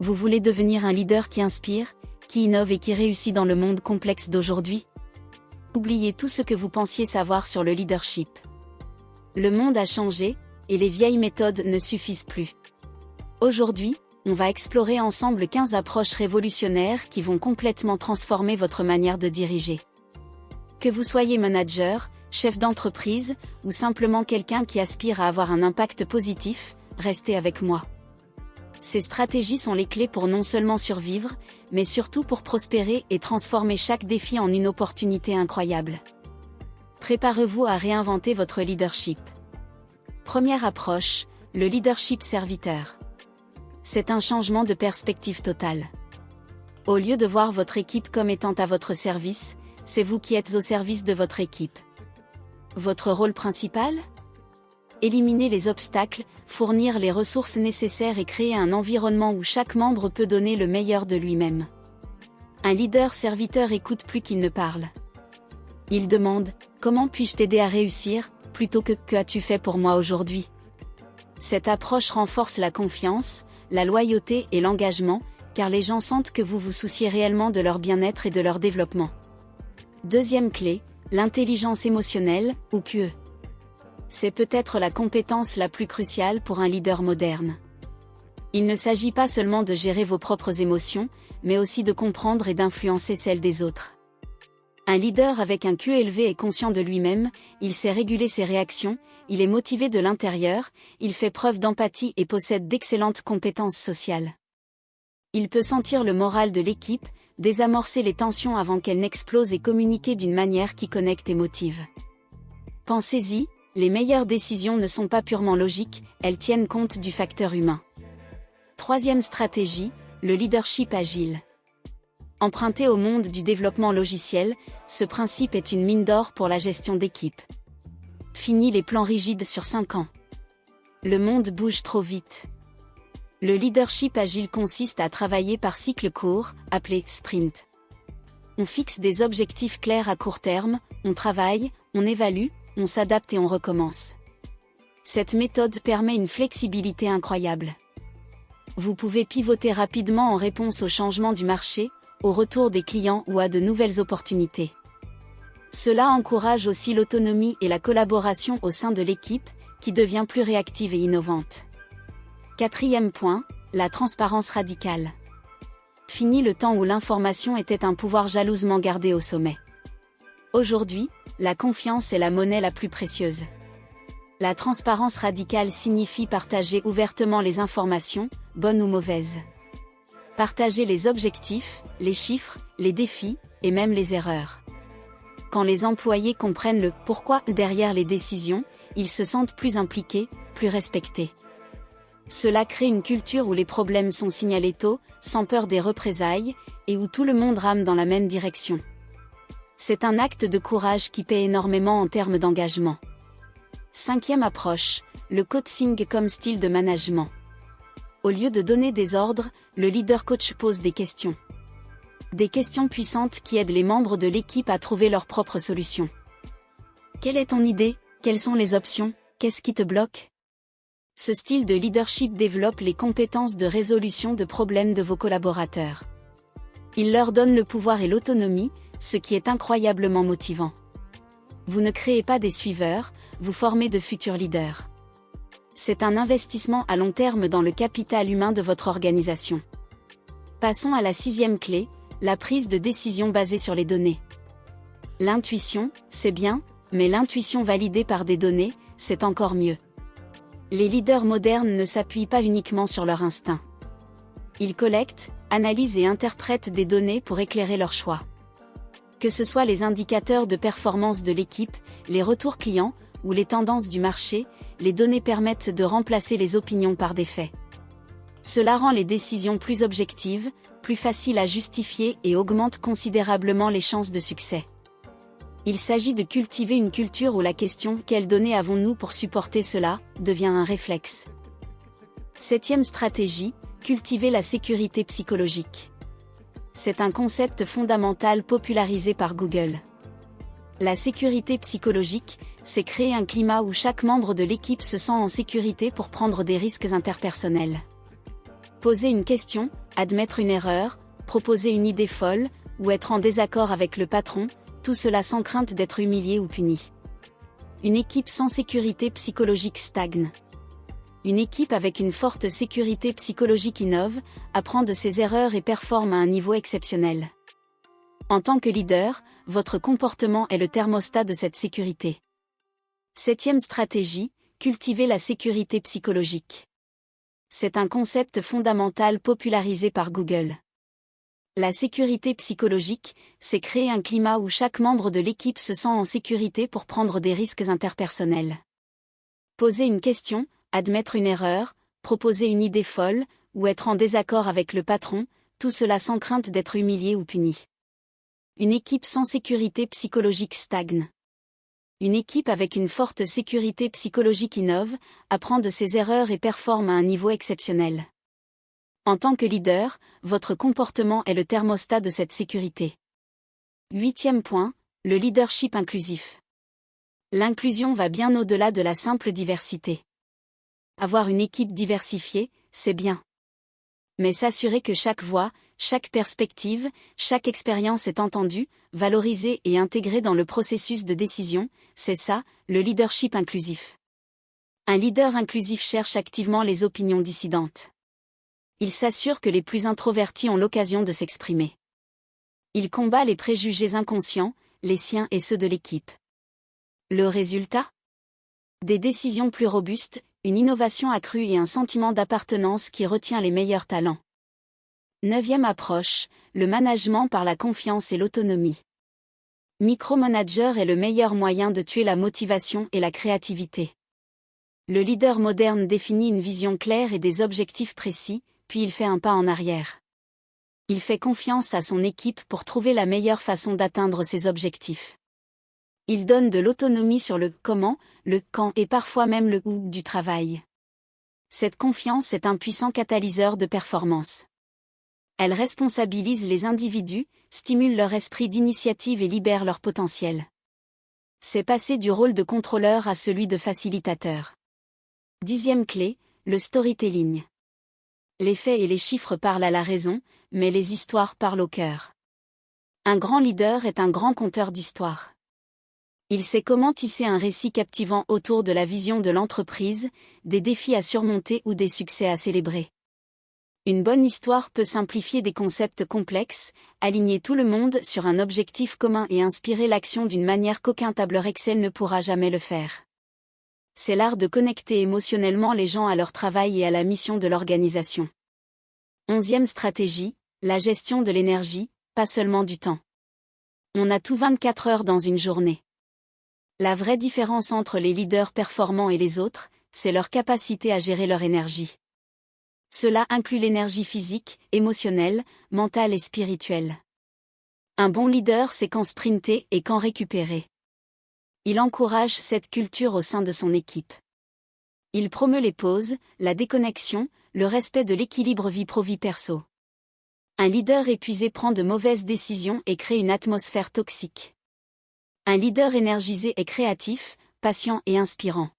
Vous voulez devenir un leader qui inspire, qui innove et qui réussit dans le monde complexe d'aujourd'hui? Oubliez tout ce que vous pensiez savoir sur le leadership. Le monde a changé, et les vieilles méthodes ne suffisent plus. Aujourd'hui, on va explorer ensemble 15 approches révolutionnaires qui vont complètement transformer votre manière de diriger. Que vous soyez manager, chef d'entreprise, ou simplement quelqu'un qui aspire à avoir un impact positif, restez avec moi. Ces stratégies sont les clés pour non seulement survivre, mais surtout pour prospérer et transformer chaque défi en une opportunité incroyable. Préparez-vous à réinventer votre leadership. Première approche, le leadership serviteur. C'est un changement de perspective totale. Au lieu de voir votre équipe comme étant à votre service, c'est vous qui êtes au service de votre équipe. Votre rôle principal? Éliminer les obstacles, fournir les ressources nécessaires et créer un environnement où chaque membre peut donner le meilleur de lui-même. Un leader serviteur écoute plus qu'il ne parle. Il demande « Comment puis-je t'aider à réussir ?» plutôt que « Que as-tu fait pour moi aujourd'hui ?» Cette approche renforce la confiance, la loyauté et l'engagement, car les gens sentent que vous vous souciez réellement de leur bien-être et de leur développement. Deuxième clé, l'intelligence émotionnelle, ou QE. C'est peut-être la compétence la plus cruciale pour un leader moderne. Il ne s'agit pas seulement de gérer vos propres émotions, mais aussi de comprendre et d'influencer celles des autres. Un leader avec un QE élevé est conscient de lui-même, il sait réguler ses réactions, il est motivé de l'intérieur, il fait preuve d'empathie et possède d'excellentes compétences sociales. Il peut sentir le moral de l'équipe, désamorcer les tensions avant qu'elles n'explosent et communiquer d'une manière qui connecte et motive. Pensez-y, les meilleures décisions ne sont pas purement logiques, elles tiennent compte du facteur humain. Troisième stratégie, le leadership agile. Emprunté au monde du développement logiciel, ce principe est une mine d'or pour la gestion d'équipe. Fini les plans rigides sur 5 ans. Le monde bouge trop vite. Le leadership agile consiste à travailler par cycle court, appelé sprint. On fixe des objectifs clairs à court terme, on travaille, on évalue, on s'adapte et on recommence. Cette méthode permet une flexibilité incroyable. Vous pouvez pivoter rapidement en réponse aux changements du marché, au retour des clients ou à de nouvelles opportunités. Cela encourage aussi l'autonomie et la collaboration au sein de l'équipe, qui devient plus réactive et innovante. Quatrième point, la transparence radicale. Fini le temps où l'information était un pouvoir jalousement gardé au sommet. Aujourd'hui, la confiance est la monnaie la plus précieuse. La transparence radicale signifie partager ouvertement les informations, bonnes ou mauvaises. Partager les objectifs, les chiffres, les défis, et même les erreurs. Quand les employés comprennent le « pourquoi » derrière les décisions, ils se sentent plus impliqués, plus respectés. Cela crée une culture où les problèmes sont signalés tôt, sans peur des représailles, et où tout le monde rame dans la même direction. C'est un acte de courage qui paie énormément en termes d'engagement. Cinquième approche, le coaching comme style de management. Au lieu de donner des ordres, le leader coach pose des questions. Des questions puissantes qui aident les membres de l'équipe à trouver leurs propres solutions. Quelle est ton idée? Quelles sont les options? Qu'est-ce qui te bloque? Ce style de leadership développe les compétences de résolution de problèmes de vos collaborateurs. Il leur donne le pouvoir et l'autonomie, ce qui est incroyablement motivant. Vous ne créez pas des suiveurs, vous formez de futurs leaders. C'est un investissement à long terme dans le capital humain de votre organisation. Passons à la sixième clé, la prise de décision basée sur les données. L'intuition, c'est bien, mais l'intuition validée par des données, c'est encore mieux. Les leaders modernes ne s'appuient pas uniquement sur leur instinct. Ils collectent, analysent et interprètent des données pour éclairer leurs choix. Que ce soit les indicateurs de performance de l'équipe, les retours clients, ou les tendances du marché, les données permettent de remplacer les opinions par des faits. Cela rend les décisions plus objectives, plus faciles à justifier et augmente considérablement les chances de succès. Il s'agit de cultiver une culture où la question « Quelles données avons-nous pour supporter cela ?» devient un réflexe. Septième stratégie, cultiver la sécurité psychologique. C'est un concept fondamental popularisé par Google. La sécurité psychologique, c'est créer un climat où chaque membre de l'équipe se sent en sécurité pour prendre des risques interpersonnels. Poser une question, admettre une erreur, proposer une idée folle, ou être en désaccord avec le patron, tout cela sans crainte d'être humilié ou puni. Une équipe sans sécurité psychologique stagne. Une équipe avec une forte sécurité psychologique innove, apprend de ses erreurs et performe à un niveau exceptionnel. En tant que leader, votre comportement est le thermostat de cette sécurité. 7e stratégie, cultiver la sécurité psychologique. C'est un concept fondamental popularisé par Google. La sécurité psychologique, c'est créer un climat où chaque membre de l'équipe se sent en sécurité pour prendre des risques interpersonnels. Poser une question, admettre une erreur, proposer une idée folle, ou être en désaccord avec le patron, tout cela sans crainte d'être humilié ou puni. Une équipe sans sécurité psychologique stagne. Une équipe avec une forte sécurité psychologique innove, apprend de ses erreurs et performe à un niveau exceptionnel. En tant que leader, votre comportement est le thermostat de cette sécurité. 8e point, le leadership inclusif. L'inclusion va bien au-delà de la simple diversité. Avoir une équipe diversifiée, c'est bien. Mais s'assurer que chaque voix, chaque perspective, chaque expérience est entendue, valorisée et intégrée dans le processus de décision, c'est ça, le leadership inclusif. Un leader inclusif cherche activement les opinions dissidentes. Il s'assure que les plus introvertis ont l'occasion de s'exprimer. Il combat les préjugés inconscients, les siens et ceux de l'équipe. Le résultat ? Des décisions plus robustes, une innovation accrue et un sentiment d'appartenance qui retient les meilleurs talents. 9e approche, le management par la confiance et l'autonomie. Micromanager est le meilleur moyen de tuer la motivation et la créativité. Le leader moderne définit une vision claire et des objectifs précis, puis il fait un pas en arrière. Il fait confiance à son équipe pour trouver la meilleure façon d'atteindre ses objectifs. Il donne de l'autonomie sur le comment, le quand et parfois même le où du travail. Cette confiance est un puissant catalyseur de performance. Elle responsabilise les individus, stimule leur esprit d'initiative et libère leur potentiel. C'est passer du rôle de contrôleur à celui de facilitateur. 10e clé, le storytelling. Les faits et les chiffres parlent à la raison, mais les histoires parlent au cœur. Un grand leader est un grand conteur d'histoires. Il sait comment tisser un récit captivant autour de la vision de l'entreprise, des défis à surmonter ou des succès à célébrer. Une bonne histoire peut simplifier des concepts complexes, aligner tout le monde sur un objectif commun et inspirer l'action d'une manière qu'aucun tableur Excel ne pourra jamais le faire. C'est l'art de connecter émotionnellement les gens à leur travail et à la mission de l'organisation. 11e stratégie, la gestion de l'énergie, pas seulement du temps. On a tout 24 heures dans une journée. La vraie différence entre les leaders performants et les autres, c'est leur capacité à gérer leur énergie. Cela inclut l'énergie physique, émotionnelle, mentale et spirituelle. Un bon leader sait quand sprinter et quand récupérer. Il encourage cette culture au sein de son équipe. Il promeut les pauses, la déconnexion, le respect de l'équilibre vie pro-vie perso. Un leader épuisé prend de mauvaises décisions et crée une atmosphère toxique. Un leader énergisé est créatif, patient et inspirant.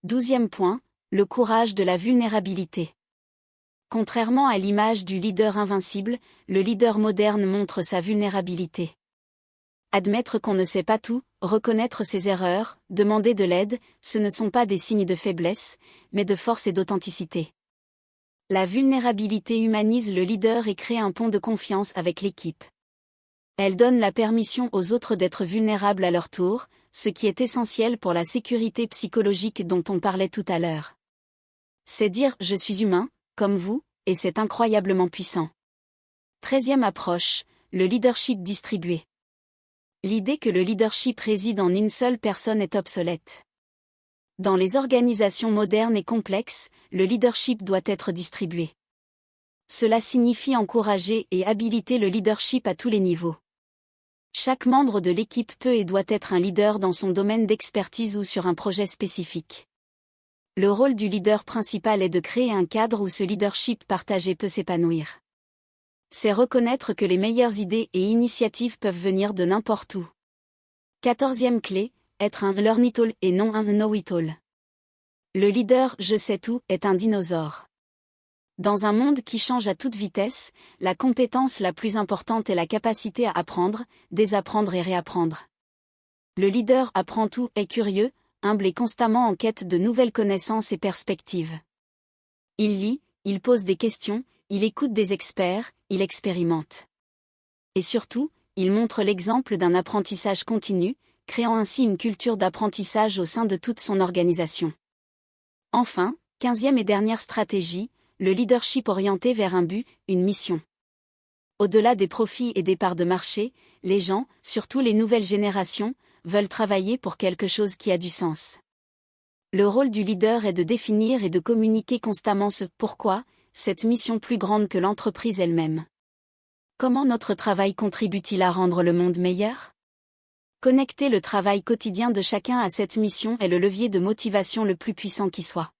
12e point, le courage de la vulnérabilité. Contrairement à l'image du leader invincible, le leader moderne montre sa vulnérabilité. Admettre qu'on ne sait pas tout, reconnaître ses erreurs, demander de l'aide, ce ne sont pas des signes de faiblesse, mais de force et d'authenticité. La vulnérabilité humanise le leader et crée un pont de confiance avec l'équipe. Elle donne la permission aux autres d'être vulnérables à leur tour, ce qui est essentiel pour la sécurité psychologique dont on parlait tout à l'heure. C'est dire « je suis humain, comme vous », et c'est incroyablement puissant. 13e approche, le leadership distribué. L'idée que le leadership réside en une seule personne est obsolète. Dans les organisations modernes et complexes, le leadership doit être distribué. Cela signifie encourager et habiliter le leadership à tous les niveaux. Chaque membre de l'équipe peut et doit être un leader dans son domaine d'expertise ou sur un projet spécifique. Le rôle du leader principal est de créer un cadre où ce leadership partagé peut s'épanouir. C'est reconnaître que les meilleures idées et initiatives peuvent venir de n'importe où. 14e clé, être un learn-it-all et non un know-it-all. Le leader « je sais tout » est un dinosaure. Dans un monde qui change à toute vitesse, la compétence la plus importante est la capacité à apprendre, désapprendre et réapprendre. Le leader apprend tout, est curieux, humble et constamment en quête de nouvelles connaissances et perspectives. Il lit, il pose des questions, il écoute des experts, il expérimente. Et surtout, il montre l'exemple d'un apprentissage continu, créant ainsi une culture d'apprentissage au sein de toute son organisation. Enfin, 15e et dernière stratégie, le leadership orienté vers un but, une mission. Au-delà des profits et des parts de marché, les gens, surtout les nouvelles générations, veulent travailler pour quelque chose qui a du sens. Le rôle du leader est de définir et de communiquer constamment ce « pourquoi », cette mission plus grande que l'entreprise elle-même. Comment notre travail contribue-t-il à rendre le monde meilleur ? Connecter le travail quotidien de chacun à cette mission est le levier de motivation le plus puissant qui soit.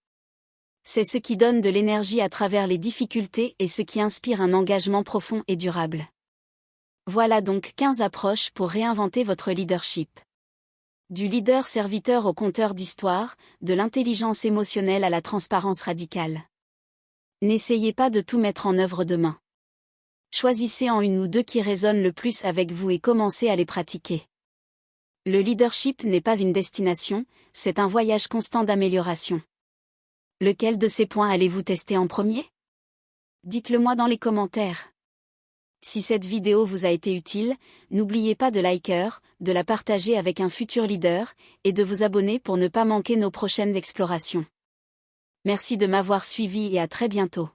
C'est ce qui donne de l'énergie à travers les difficultés et ce qui inspire un engagement profond et durable. Voilà donc 15 approches pour réinventer votre leadership. Du leader-serviteur au conteur d'histoire, de l'intelligence émotionnelle à la transparence radicale. N'essayez pas de tout mettre en œuvre demain. Choisissez en une ou deux qui résonnent le plus avec vous et commencez à les pratiquer. Le leadership n'est pas une destination, c'est un voyage constant d'amélioration. Lequel de ces points allez-vous tester en premier ? Dites-le moi dans les commentaires. Si cette vidéo vous a été utile, n'oubliez pas de liker, de la partager avec un futur leader, et de vous abonner pour ne pas manquer nos prochaines explorations. Merci de m'avoir suivi et à très bientôt.